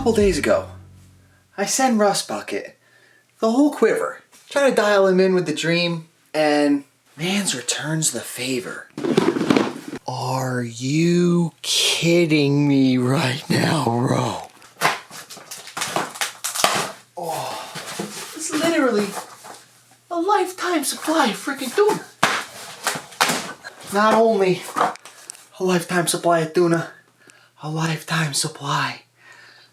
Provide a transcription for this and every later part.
couple days ago, I send Rust Bucket the whole quiver, trying to dial him in with the dream, and mans returns the favor. Are you kidding me right now, bro? Oh, it's literally a lifetime supply of freaking tuna. Not only a lifetime supply of tuna, a lifetime supply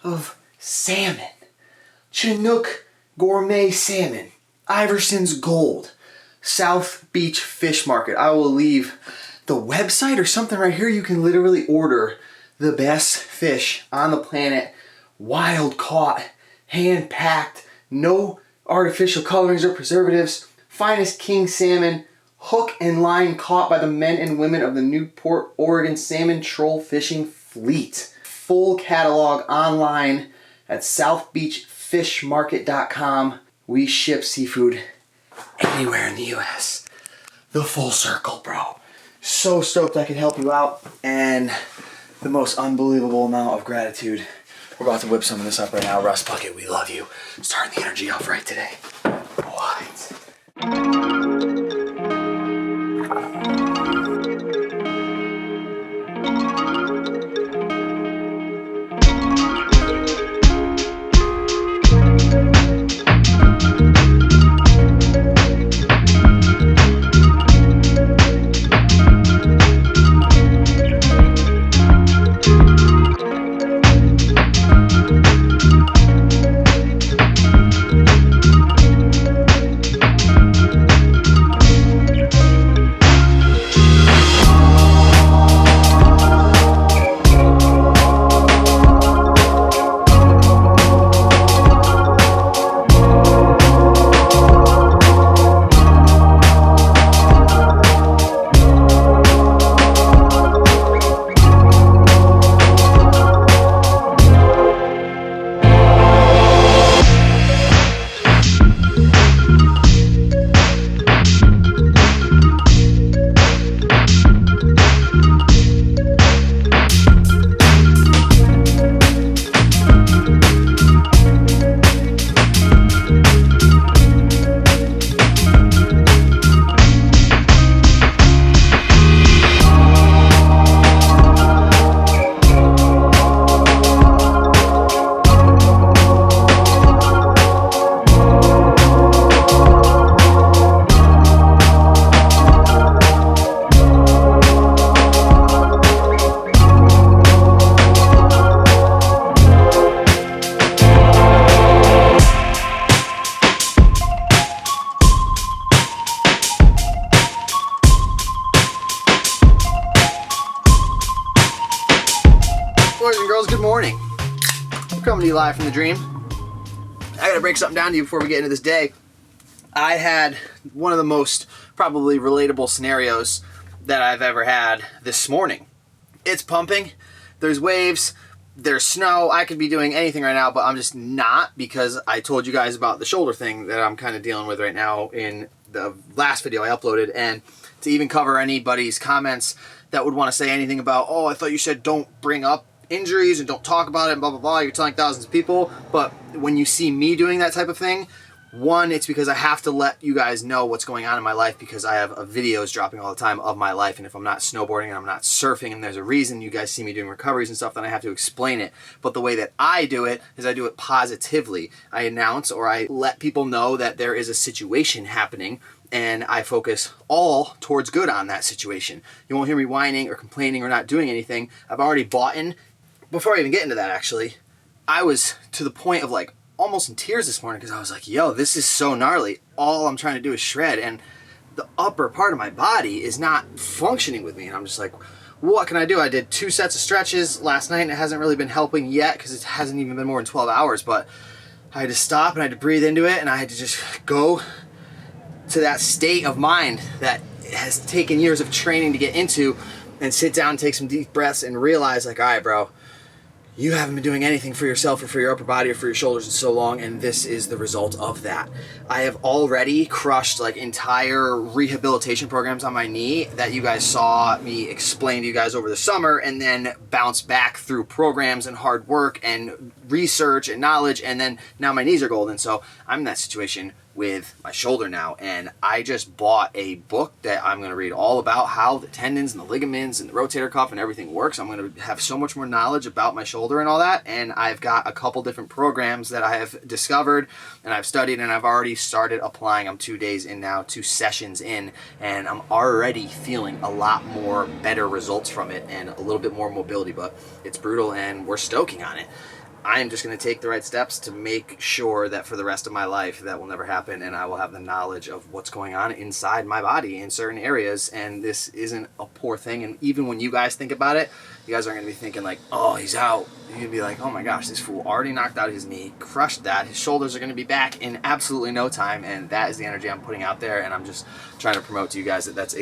of salmon. Chinook gourmet salmon. Iverson's Gold. South Beach Fish Market. I will leave the website or something right here. You can literally order the best fish on the planet. Wild caught, hand packed, no artificial colorings or preservatives. Finest king salmon, hook and line caught by the men and women of the Newport, Oregon salmon troll fishing fleet. Full catalog online at southbeachfishmarket.com. We ship seafood anywhere in the US. The full circle, bro. So stoked I could help you out, and the most unbelievable amount of gratitude. We're about to whip some of this up right now. Rust Bucket, we love you. Starting the energy off right today. What? Boys and girls, good morning. I'm coming to you live from the dream. I gotta break something down to you before we get into this day. I had one of the most probably relatable scenarios that I've ever had this morning. It's pumping, there's waves, there's snow. I could be doing anything right now, but I'm just not, because I told you guys about the shoulder thing that I'm kind of dealing with right now in the last video I uploaded. And to even cover anybody's comments that would want to say anything about, oh, I thought you said don't bring up injuries and don't talk about it and blah blah blah, you're telling thousands of people. But when you see me doing that type of thing, one, it's because I have to let you guys know what's going on in my life, because I have videos dropping all the time of my life, and if I'm not snowboarding and I'm not surfing and there's a reason you guys see me doing recoveries and stuff, then I have to explain it. But the way that I do it is I do it positively. I announce, or I let people know that there is a situation happening, and I focus all towards good on that situation. You won't hear me whining or complaining or not doing anything. I've already bought in. Before I even get into that, actually, I was to the point of like almost in tears this morning, because I was like, yo, this is so gnarly. All I'm trying to do is shred, and the upper part of my body is not functioning with me. And I'm just like, what can I do? I did 2 sets of stretches last night, and it hasn't really been helping yet, because it hasn't even been more than 12 hours. But I had to stop, and I had to breathe into it, and I had to just go to that state of mind that has taken years of training to get into, and sit down and take some deep breaths and realize, like, all right, bro, you haven't been doing anything for yourself or for your upper body or for your shoulders in so long, and this is the result of that. I have already crushed like entire rehabilitation programs on my knee that you guys saw me explain to you guys over the summer, and then bounce back through programs and hard work and research and knowledge, and then now my knees are golden. So I'm in that situation with my shoulder now, and I just bought a book that I'm going to read all about how the tendons and the ligaments and the rotator cuff and everything works. I'm going to have so much more knowledge about my shoulder and all that, and I've got a couple different programs that I have discovered and I've studied, and I've already started applying. I'm 2 days in now, 2 sessions in, and I'm already feeling a lot more better results from it and a little bit more mobility, but it's brutal and we're stoking on it. I'm just going to take the right steps to make sure that for the rest of my life that will never happen, and I will have the knowledge of what's going on inside my body in certain areas, and this isn't a poor thing. And even when you guys think about it, you guys aren't going to be thinking like, oh, he's out. You're going to be like, oh my gosh, this fool already knocked out his knee, crushed that. His shoulders are going to be back in absolutely no time, and that is the energy I'm putting out there, and I'm just trying to promote to you guys that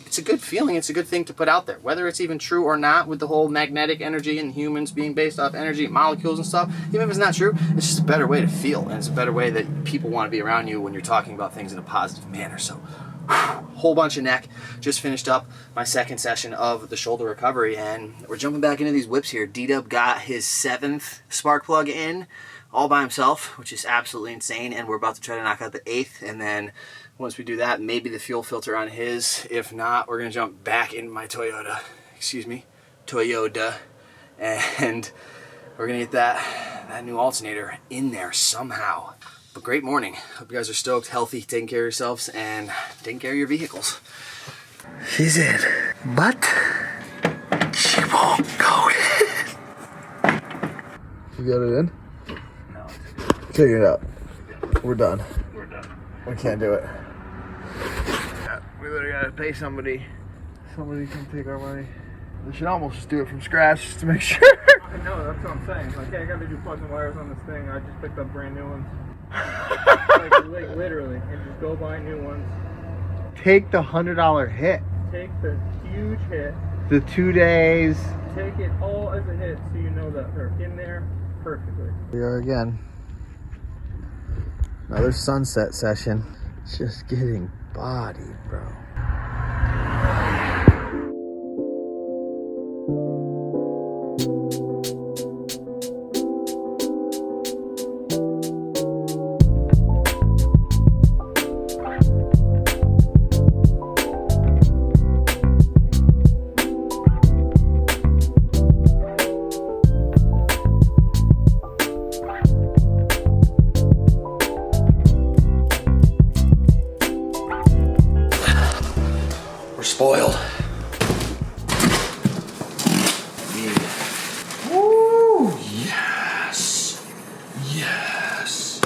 it's a good feeling. It's a good thing to put out there, whether it's even true or not, with the whole magnetic energy and humans being based off energy molecules and stuff. Even if it's not true, it's just a better way to feel, and it's a better way that people want to be around you when you're talking about things in a positive manner. So whole bunch of neck. Just finished up my second session of the shoulder recovery, and we're jumping back into these whips here. D-Dub got his 7th spark plug in all by himself, which is absolutely insane, and we're about to try to knock out the 8th, and then once we do that, maybe the fuel filter on his. If not, we're going to jump back into my Toyota, and we're going to get that new alternator in there somehow. But great morning. Hope you guys are stoked, healthy, taking care of yourselves, and taking care of your vehicles. She's in, but she won't go in. You got it in? No. Figure it out. We're done. We can't do it. We literally gotta pay somebody. Somebody can take our money. They should almost just do it from scratch just to make sure. I know, that's what I'm saying. Like, hey, I gotta do plugs and wires on this thing. I just picked up brand new ones. like literally, and just go buy new ones. Take the $100 hit. Take the huge hit. The 2 days. Take it all as a hit so you know that they're in there perfectly. We are again. Another sunset session. Just getting bodied, bro. Spoiled. Woo! Yes! Yes!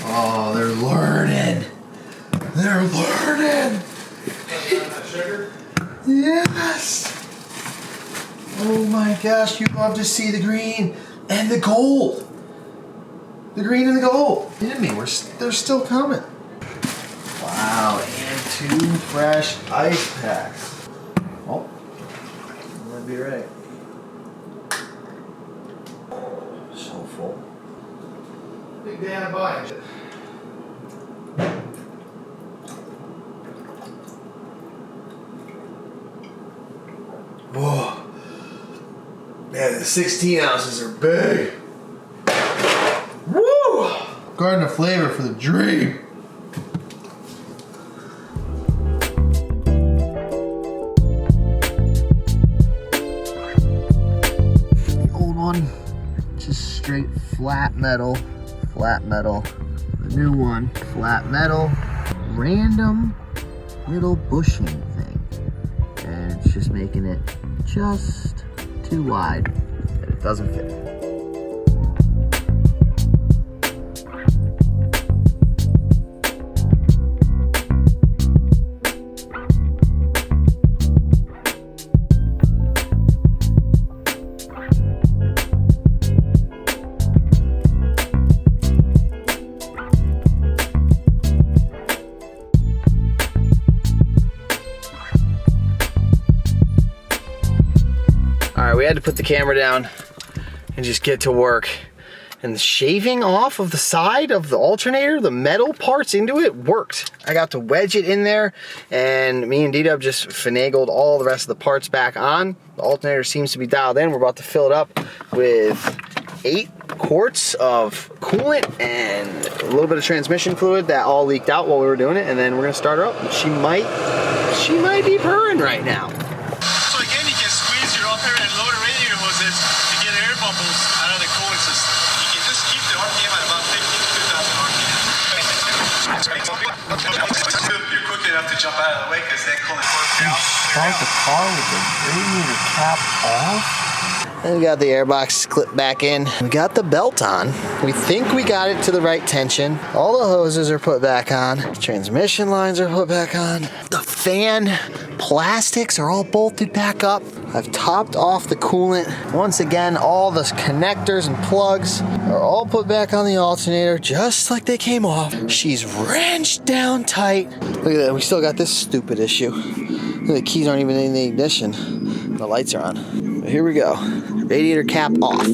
Oh, they're learning! They're learning! Sugar? Yes! Oh my gosh, you love to see the green and the gold! The green and the gold! Kidding me? They're still coming. Wow, and 2 fresh ice packs. Oh, you might be right. So full. Big day of buying. Whoa. Man, the 16 ounces are big. Woo! Garden of flavor for the dream. Just straight flat metal. The new one, flat metal, random little bushing thing, and it's just making it just too wide that it doesn't fit. We we had to put the camera down and just get to work. And the shaving off of the side of the alternator, the metal parts into it, worked. I got to wedge it in there, and me and D-Dub just finagled all the rest of the parts back on. The alternator seems to be dialed in. We're about to fill it up with 8 quarts of coolant and a little bit of transmission fluid that all leaked out while we were doing it, and then we're gonna start her up. And she might be purring right now. So again, you can squeeze your upper and lower radiator hoses to get air bubbles out of the coolant system. You can just keep the RPM at about 52,000 RPM. You're quick enough to jump out of the way because that coolant works out. Start the car with the radiator cap off. And we got the airbox clipped back in. We got the belt on. We think we got it to the right tension. All the hoses are put back on. Transmission lines are put back on. The fan plastics are all bolted back up. I've topped off the coolant. Once again, all the connectors and plugs are all put back on the alternator just like they came off. She's wrenched down tight. Look at that, we still got this stupid issue. The keys aren't even in the ignition. The lights are on. But here we go. Radiator cap off.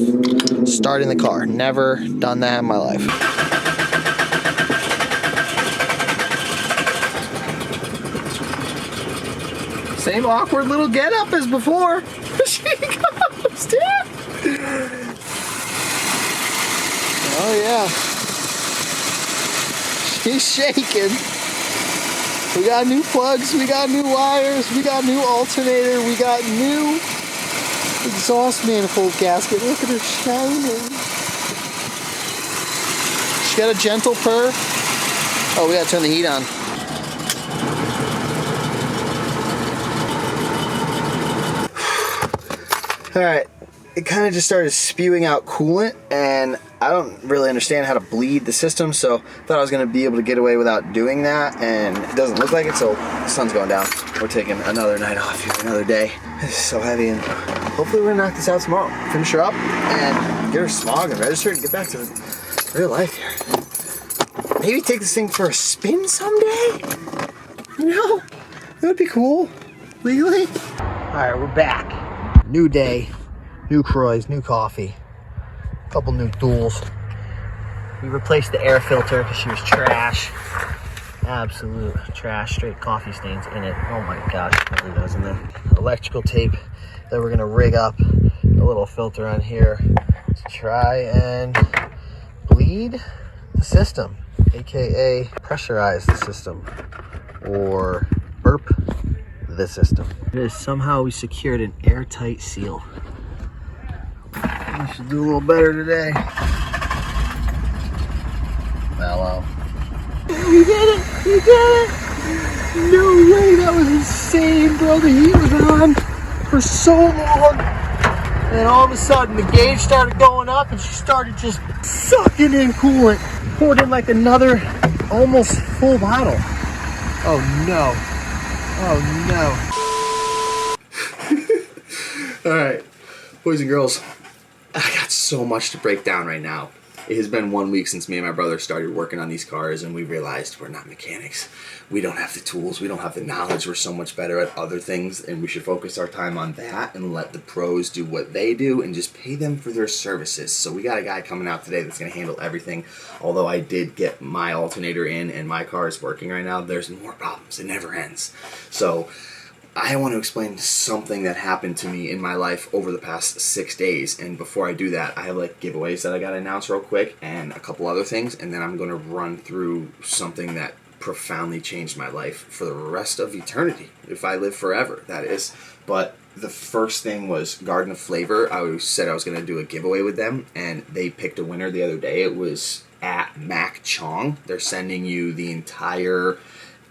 Starting the car. Never done that in my life. Same awkward little get up as before. She goes, Dad. Oh yeah. She's shaking. We got new plugs, we got new wires, we got new alternator, we got new exhaust manifold gasket. Look at her shining. She got a gentle purr. Oh, we gotta turn the heat on. Alright, it kind of just started spewing out coolant, and I don't really understand how to bleed the system, so thought I was going to be able to get away without doing that, and it doesn't look like it, so the sun's going down. We're taking another night off here, another day. This is so heavy, and hopefully we're going to knock this out tomorrow. Finish her up, and get her smog and registered, and get back to real life here. Maybe take this thing for a spin someday? You know, that would be cool, legally. Alright, we're back. New day, new Croys, new coffee, a couple new tools. We replaced the air filter because she was trash. Absolute trash, straight coffee stains in it. Oh my gosh, what really does in there. Electrical tape that we're gonna rig up a little filter on here to try and bleed the system, aka pressurize the system, or burp the system. It is somehow we secured an airtight seal. We should do a little better today. Mellow. We did it! We did it! No way, that was insane, bro. The heat was on for so long. And all of a sudden the gauge started going up and she started just sucking in coolant. Poured in like another almost full bottle. Oh no. Oh no. Alright, boys and girls, I got so much to break down right now. It has been 1 week since me and my brother started working on these cars, and we realized we're not mechanics. We don't have the tools, we don't have the knowledge, we're so much better at other things, and we should focus our time on that and let the pros do what they do and just pay them for their services. So we got a guy coming out today that's going to handle everything. Although I did get my alternator in and my car is working right now, there's more problems. It never ends. So I want to explain something that happened to me in my life over the past 6 days, and before I do that, I have like giveaways that I gotta announce real quick and a couple other things, and then I'm going to run through something that profoundly changed my life for the rest of eternity, if I live forever, that is. But the first thing was Garden of Flavor. I said I was going to do a giveaway with them, and they picked a winner the other day. It was at Mac Chong. They're sending you the entire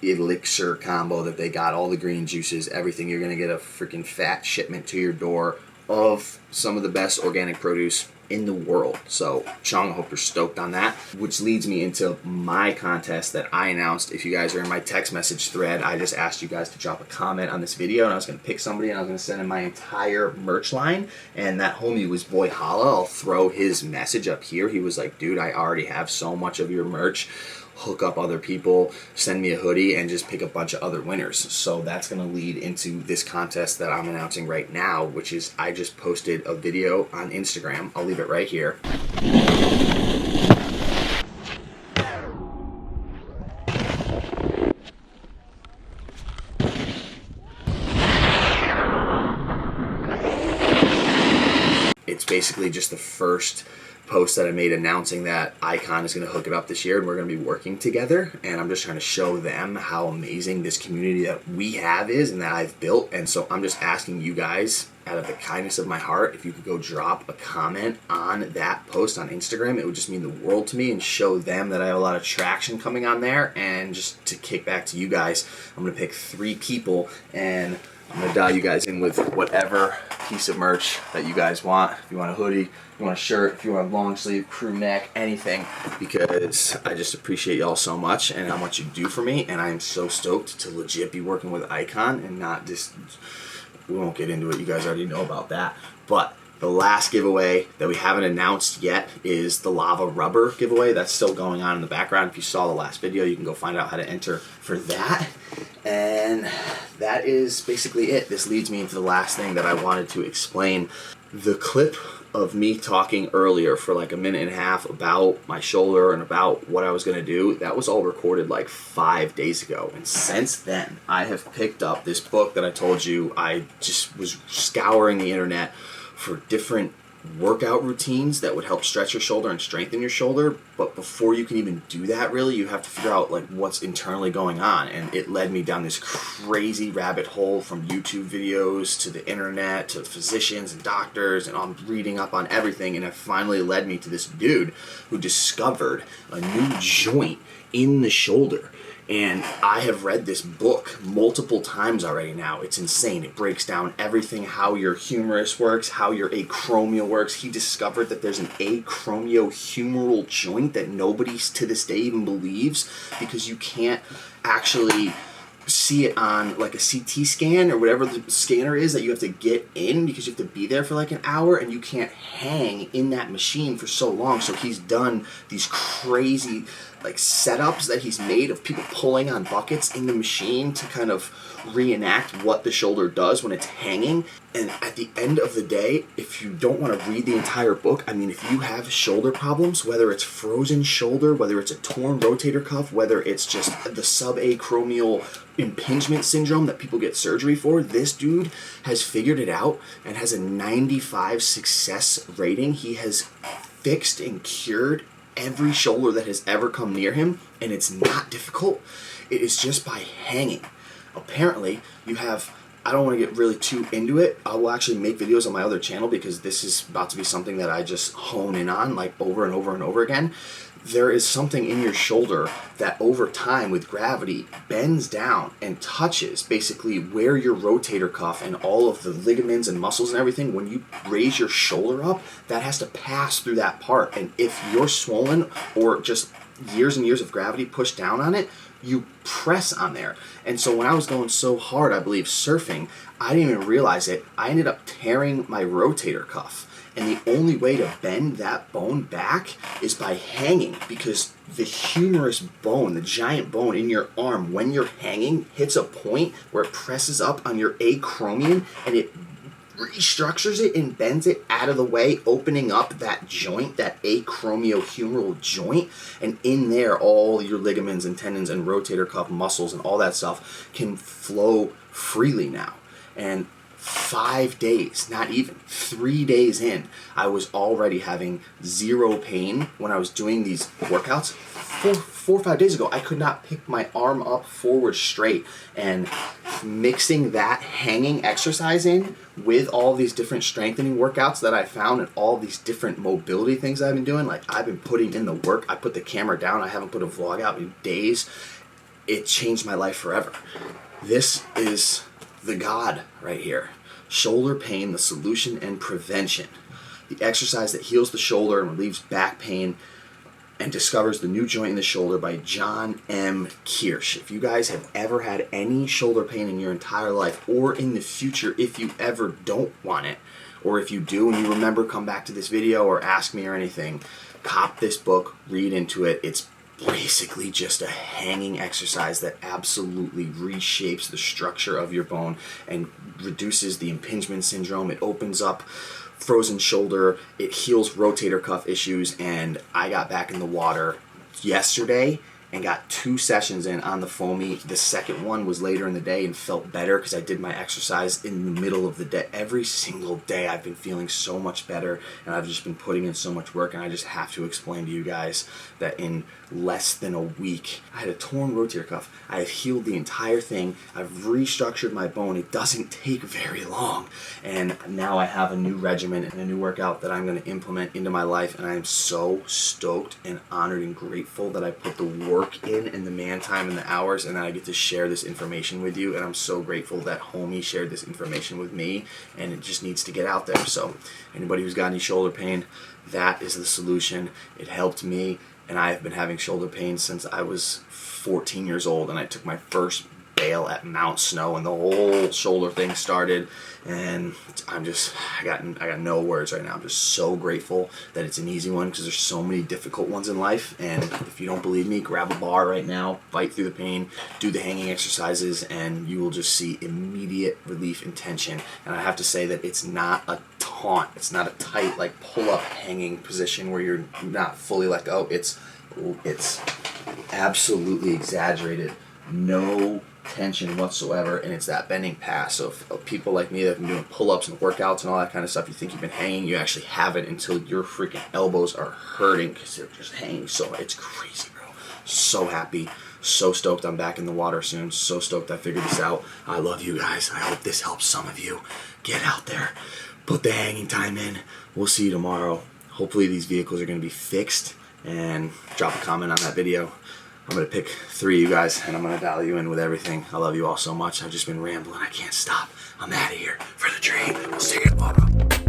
elixir combo that they got, all the green juices, everything. You're going to get a freaking fat shipment to your door of some of the best organic produce in the world. So Chung, I hope you're stoked on that, which leads me into my contest that I announced. If you guys are in my text message thread, I just asked you guys to drop a comment on this video, and I was going to pick somebody, and I was going to send in my entire merch line. And that homie was Boy Holla. I'll throw his message up here. He was like, dude, I already have so much of your merch. Hook up other people, send me a hoodie, and just pick a bunch of other winners. So that's going to lead into this contest that I'm announcing right now, which is I just posted a video on Instagram. I'll leave it right here. It's basically just the first post that I made announcing that Icon is going to hook it up this year, and we're going to be working together. And I'm just trying to show them how amazing this community that we have is and that I've built. And so I'm just asking you guys, out of the kindness of my heart, if you could go drop a comment on that post on Instagram. It would just mean the world to me and show them that I have a lot of traction coming on there. And just to kick back to you guys, I'm going to pick 3 people, and I'm going to dial you guys in with whatever piece of merch that you guys want. If you want a hoodie, if you want a shirt, if you want a long sleeve, crew neck, anything, because I just appreciate y'all so much and how much you do for me, and I am so stoked to legit be working with Icon and not just, we won't get into it, you guys already know about that. But the last giveaway that we haven't announced yet is the lava rubber giveaway. That's still going on in the background. If you saw the last video, you can go find out how to enter for that. And that is basically it. This leads me into the last thing that I wanted to explain. The clip of me talking earlier for like a minute and a half about my shoulder and about what I was going to do, that was all recorded like 5 days ago. And since then, I have picked up this book that I told you I just was scouring the internet for different workout routines that would help stretch your shoulder and strengthen your shoulder. But before you can even do that, really, you have to figure out like what's internally going on. And it led me down this crazy rabbit hole, from YouTube videos to the internet to physicians and doctors, and I'm reading up on everything. And it finally led me to this dude who discovered a new joint in the shoulder. And I have read this book multiple times already now. It's insane. It breaks down everything, how your humerus works, how your acromial works. He discovered that there's an acromiohumeral joint that nobody to this day even believes, because you can't actually see it on like a CT scan or whatever the scanner is that you have to get in, because you have to be there for like an hour, and you can't hang in that machine for so long. So he's done these crazy like setups that he's made of people pulling on buckets in the machine to kind of reenact what the shoulder does when it's hanging. And at the end of the day, if you don't want to read the entire book, I mean, if you have shoulder problems, whether it's frozen shoulder, whether it's a torn rotator cuff, whether it's just the subacromial impingement syndrome that people get surgery for, this dude has figured it out and has a 95 success rating. He has fixed and cured every shoulder that has ever come near him, and it's not difficult. It is just by hanging. Apparently, you have, I don't want to get really too into it. I will actually make videos on my other channel, because this is about to be something that I just hone in on like over and over and over again. There is something in your shoulder that over time with gravity bends down and touches basically where your rotator cuff and all of the ligaments and muscles and everything, when you raise your shoulder up, that has to pass through that part. And if you're swollen or just years and years of gravity push down on it, you press on there. And so when I was going so hard, I believe surfing, I didn't even realize it. I ended up tearing my rotator cuff. And the only way to bend that bone back is by hanging, because the humerus bone, the giant bone in your arm, when you're hanging, hits a point where it presses up on your acromion and it restructures it and bends it out of the way, opening up that joint, that acromiohumeral joint. And in there, all your ligaments and tendons and rotator cuff muscles and all that stuff can flow freely now. And 5 days, not even 3 days in, I was already having zero pain when I was doing these workouts. 4 or 5 days ago, I could not pick my arm up forward straight. And mixing that hanging exercise in with all these different strengthening workouts that I found and all these different mobility things I've been doing, like I've been putting in the work. I put the camera down. I haven't put a vlog out in days. It changed my life forever. This is the God right here. Shoulder pain, the solution and prevention. the exercise that heals the shoulder and relieves back pain and discovers the new joint in the shoulder by John M. Kirsch. If you guys have ever had any shoulder pain in your entire life, or in the future if you ever don't want it, or if you do and you remember, come back to this video or ask me or anything, cop this book, read into it. It's basically just a hanging exercise that absolutely reshapes the structure of your bone and reduces the impingement syndrome. It opens up frozen shoulder, it heals rotator cuff issues, and I got back in the water yesterday and got 2 sessions in on the foamy. The second one was later in the day and felt better because I did my exercise in the middle of the day. Every single day I've been feeling so much better, and I've just been putting in so much work, and I just have to explain to you guys that in less than a week, I had a torn rotator cuff. I have healed the entire thing. I've restructured my bone. It doesn't take very long. And now I have a new regimen and a new workout that I'm going to implement into my life, and I am so stoked and honored and grateful that I put the work in and the man time and the hours, and that I get to share this information with you. And I'm so grateful that homie shared this information with me, and it just needs to get out there. So anybody who's got any shoulder pain, that is the solution. It helped me, and I have been having shoulder pain since I was 14 years old, and I took my first bail at Mount Snow, and the whole shoulder thing started. And I got no words right now. I'm just so grateful that it's an easy one, because there's so many difficult ones in life. And if you don't believe me, grab a bar right now, fight through the pain, do the hanging exercises, and you will just see immediate relief and tension. And I have to say that it's not a taunt. It's not a tight, like, pull-up hanging position where you're not fully let go. It's absolutely exaggerated. No tension whatsoever, and it's that bending pass. So if people like me that have been doing pull-ups and workouts and all that kind of stuff, you think you've been hanging, you actually haven't until your freaking elbows are hurting because they're just hanging. So it's crazy, bro. So happy, so stoked I'm back in the water soon, so stoked I figured this out. I love you guys. I hope this helps some of you. Get out there, put the hanging time in. We'll see you tomorrow. Hopefully these vehicles are going to be fixed, and drop a comment on that video. I'm going to pick 3 of you guys, and I'm going to dial you in with everything. I love you all so much. I've just been rambling. I can't stop. I'm out of here for the dream. We'll see you tomorrow.